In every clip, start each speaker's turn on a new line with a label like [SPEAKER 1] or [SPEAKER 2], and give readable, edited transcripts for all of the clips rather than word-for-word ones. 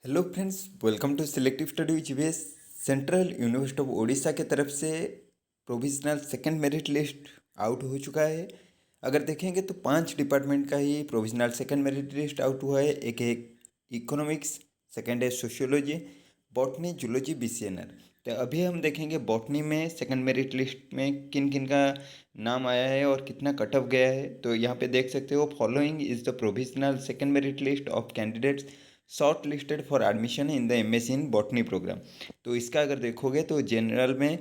[SPEAKER 1] Hello friends, welcome to selective study GVS. Central university of Odisha के तरफ से provisional second merit list out हो चुका है। अगर देखेंगे तो 5 डिपार्टमेंट का ही provisional second merit list out हुआ है। एक है इकोनॉमिक्स, सेकंड है सोशियोलॉजी, बॉटनी, जूलॉजी, बीसीएनआर। तो अभी हम देखेंगे बॉटनी में सेकंड मेरिट लिस्ट में किन किन का नाम आया है और कितना कट ऑफ गया है। तो यहाँ पे देख सकते हो, following is the provisional second merit list of candidates short listed for admission in the MSc in botany program. तो इसका अगर देखोगे तो जनरल में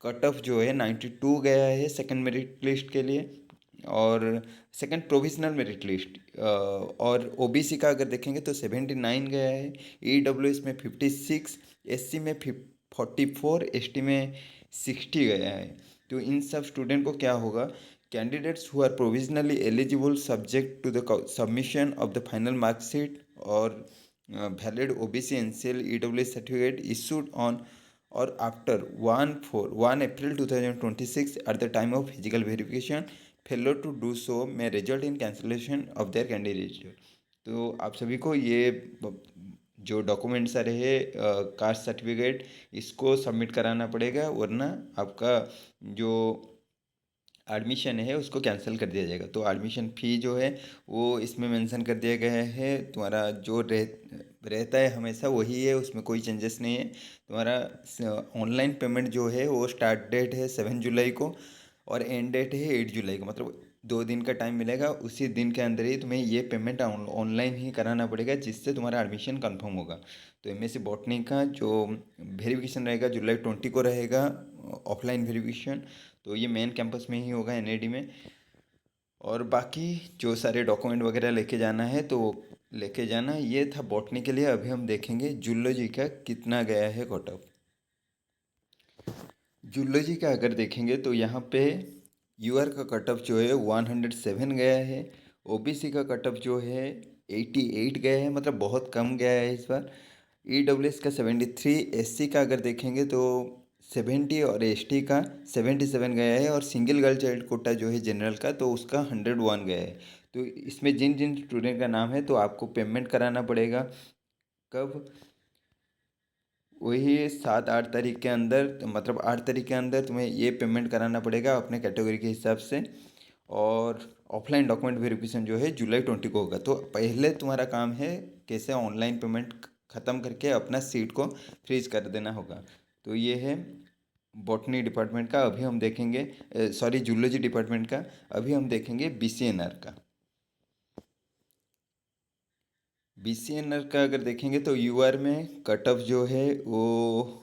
[SPEAKER 1] कट ऑफ जो है 92 गया है सेकंड मेरिट लिस्ट के लिए, और सेकंड प्रोविजनल मेरिट लिस्ट। और ओबीसी का अगर देखेंगे तो 79 गया है, ईडब्ल्यूएस में 56, एससी में 44, एसटी में 60 गया है। तो इन सब स्टूडेंट को क्या होगा, candidates who are provisionally eligible subject to the submission of the final marksheet और valid OBC NCL EWS certificate issued on or after 1 April 2026 at the time of physical verification failure to do so may result in cancellation of their candidature। तो आप सभी को ये जो document सारे है, caste certificate, इसको सबमिट कराना पड़ेगा, वरना आपका जो एडमिशन है उसको कैंसिल कर दिया जाएगा। तो एडमिशन फ़ी जो है वो इसमें मेंशन कर दिया गया है। तुम्हारा जो रहता है हमेशा वही है, उसमें कोई चेंजेस नहीं है। तुम्हारा ऑनलाइन पेमेंट जो है वो स्टार्ट डेट है 7 जुलाई को और एंड डेट है 8 जुलाई को। मतलब 2 दिन का टाइम मिलेगा, उसी दिन के अंदर ही तुम्हें ये पेमेंट ऑनलाइन ही कराना पड़ेगा, जिससे तुम्हारा एडमिशन कंफर्म होगा। तो एमएससी बॉटनी का जो वेरिफिकेशन रहेगा जुलाई 20 को रहेगा, ऑफलाइन वेरिफिकेशन। तो ये मेन कैंपस में ही होगा एनएडी में। और बाकी जो सारे डॉक्यूमेंट वगैरह लेके जाना है तो लेके जाना। ये था बॉटनी के लिए। अभी हम देखेंगे जूलॉजी का कितना गया है कट ऑफ। जूलॉजी का अगर देखेंगे तो यहाँ पे यूआर का कट ऑफ जो है 107 गया है, ओबीसी का कट ऑफ जो है 88 गया है, मतलब बहुत कम गया है इस बार। ईडब्ल्यूएस का 73, एससी का अगर देखेंगे तो 70 और एसटी का 77 गया है, और सिंगल गर्ल चाइल्ड कोटा जो है जनरल का तो उसका 101 गया है। तो इसमें जिन जिन स्टूडेंट का नाम है तो आपको पेमेंट कराना पड़ेगा। कब? वही 7-8 तारीख के अंदर, मतलब 8 तारीख के अंदर तुम्हें ये पेमेंट कराना पड़ेगा अपने कैटेगरी के हिसाब से। और ऑफलाइन डॉक्यूमेंट वेरिफिकेशन जो है जुलाई 20 को होगा। तो पहले तुम्हारा काम है कैसे ऑनलाइन पेमेंट ख़त्म करके अपना सीट को फ्रीज कर देना होगा। तो ये है बॉटनी डिपार्टमेंट का। अभी हम देखेंगे, सॉरी, जूलॉजी डिपार्टमेंट का। अभी हम देखेंगे बीसीएनआर का। बीसीएनआर का अगर देखेंगे तो यूआर में कट ऑफ जो है वो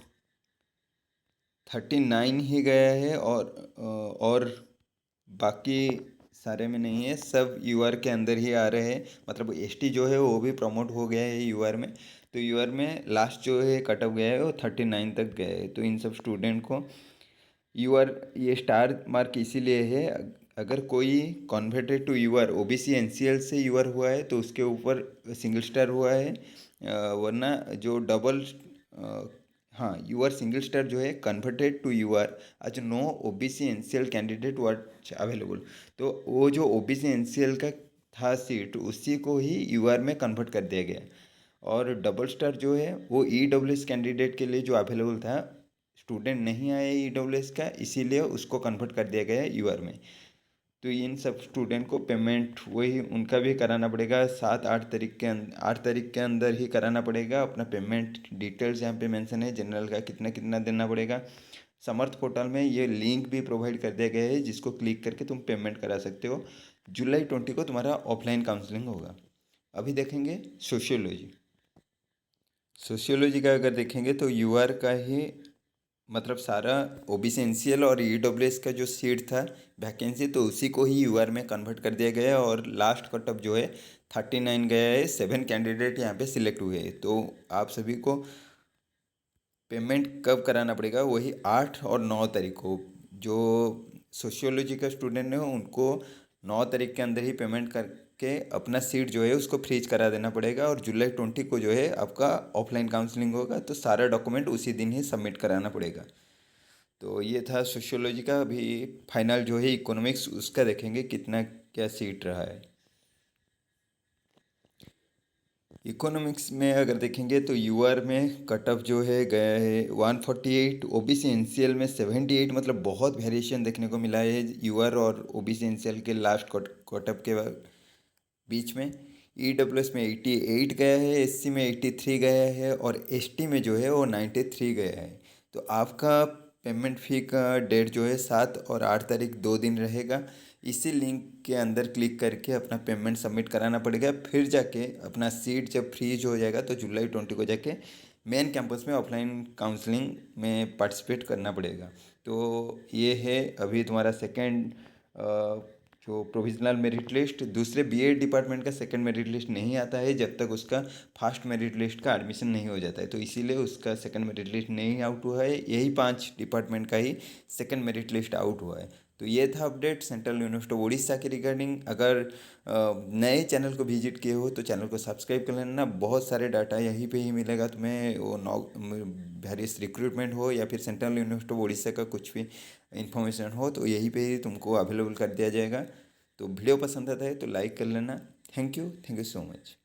[SPEAKER 1] 39 ही गया है, और बाकी सारे में नहीं है, सब यूआर के अंदर ही आ रहे हैं। मतलब एसटी जो है वो भी प्रमोट हो गया है यूआर में। तो यूआर में लास्ट जो है कट ऑफ गया है वो 39 तक गया है। तो इन सब स्टूडेंट को यूआर, ये स्टार मार्क इसीलिए है, अगर कोई converted to UR OBC NCL से यूआर हुआ है तो उसके ऊपर सिंगल स्टार हुआ है। वरना जो डबल, हाँ, यूआर सिंगल स्टार जो है converted to UR as no OBC NCL candidate was available. तो वो जो ओबीसी एनसीएल का था सीट, उसी को ही यूआर में कन्वर्ट कर दिया गया। और डबल स्टार जो है वो ईडब्ल्यूएस कैंडिडेट के लिए जो अवेलेबल था, स्टूडेंट नहीं आए ईडब्ल्यूएस का, इसीलिए उसको कन्वर्ट कर दिया गया है यूआर में। तो इन सब स्टूडेंट को पेमेंट वही उनका भी कराना पड़ेगा 7-8 तारीख के 8 तारीख के अंदर ही कराना पड़ेगा। अपना पेमेंट डिटेल्स यहाँ पे मेंशन है, जनरल का कितना कितना देना पड़ेगा। समर्थ पोर्टल में ये लिंक भी प्रोवाइड कर दिया गया है, जिसको क्लिक करके तुम पेमेंट करा सकते हो। जुलाई 20 को तुम्हारा ऑफलाइन काउंसलिंग होगा। अभी देखेंगे सोशियोलॉजी। सोशियोलॉजी का अगर देखेंगे तो यूआर का ही, मतलब सारा ओबीसी एनसीएल और ईडब्ल्यूएस का जो सीट था वैकेंसी, तो उसी को ही यूआर में कन्वर्ट कर दिया गया है। और लास्ट कट ऑफ जो है 39 गया है। 7 कैंडिडेट यहाँ पे सिलेक्ट हुए हैं। तो आप सभी को पेमेंट कब कराना पड़ेगा, वही 8 और 9 तारीख को। जो सोशियोलॉजी का स्टूडेंट है उनको 9 तारीख के अंदर ही पेमेंट करके अपना सीट जो है उसको फ्रीज करा देना पड़ेगा। और जुलाई 20 को जो है आपका ऑफलाइन काउंसलिंग होगा, तो सारा डॉक्यूमेंट उसी दिन ही सबमिट कराना पड़ेगा। तो ये था सोशियोलॉजी का। अभी फाइनल जो है इकोनॉमिक्स, उसका देखेंगे कितना क्या सीट रहा है। इकोनॉमिक्स में अगर देखेंगे तो यूआर में कट ऑफ जो है गया है 148, ओबीसी एनसीएल में 78, मतलब बहुत वेरिएशन देखने को मिला है यूआर और ओबीसी एनसीएल के लास्ट कट ऑफ के बीच में। ईडब्ल्यूएस में 88 गया है, एससी में 83 गया है और एसटी में जो है वो 93 गया है। तो आपका पेमेंट फ़ी का डेट जो है 7 और 8 तारीख 2 दिन रहेगा। इसी लिंक के अंदर क्लिक करके अपना पेमेंट सबमिट कराना पड़ेगा, फिर जाके अपना सीट जब फ्रीज हो जाएगा तो जुलाई 20 को जाके मेन कैंपस में ऑफलाइन काउंसलिंग में पार्टिसिपेट करना पड़ेगा। तो ये है अभी तुम्हारा सेकेंड जो प्रोविजनल मेरिट लिस्ट। दूसरे बीएड डिपार्टमेंट का सेकंड मेरिट लिस्ट नहीं आता है जब तक उसका फर्स्ट मेरिट लिस्ट का एडमिशन नहीं हो जाता है, तो इसीलिए उसका सेकंड मेरिट लिस्ट नहीं आउट हुआ है। यही 5 डिपार्टमेंट का ही सेकंड मेरिट लिस्ट आउट हुआ है। तो ये था update central university of Orissa के रिगार्डिंग। अगर नए चैनल को विजिट किए हो तो चैनल को सब्सक्राइब कर लेना, बहुत सारे डाटा यहीं पे ही मिलेगा तुम्हें। वो वेरियस रिक्रूटमेंट हो या फिर सेंट्रल यूनिवर्सिटी ऑफ उड़ीसा का कुछ भी इंफॉर्मेशन हो तो यहीं पे ही तुमको अवेलेबल कर दिया जाएगा। तो वीडियो पसंद आता है तो लाइक कर लेना। Thank you so much.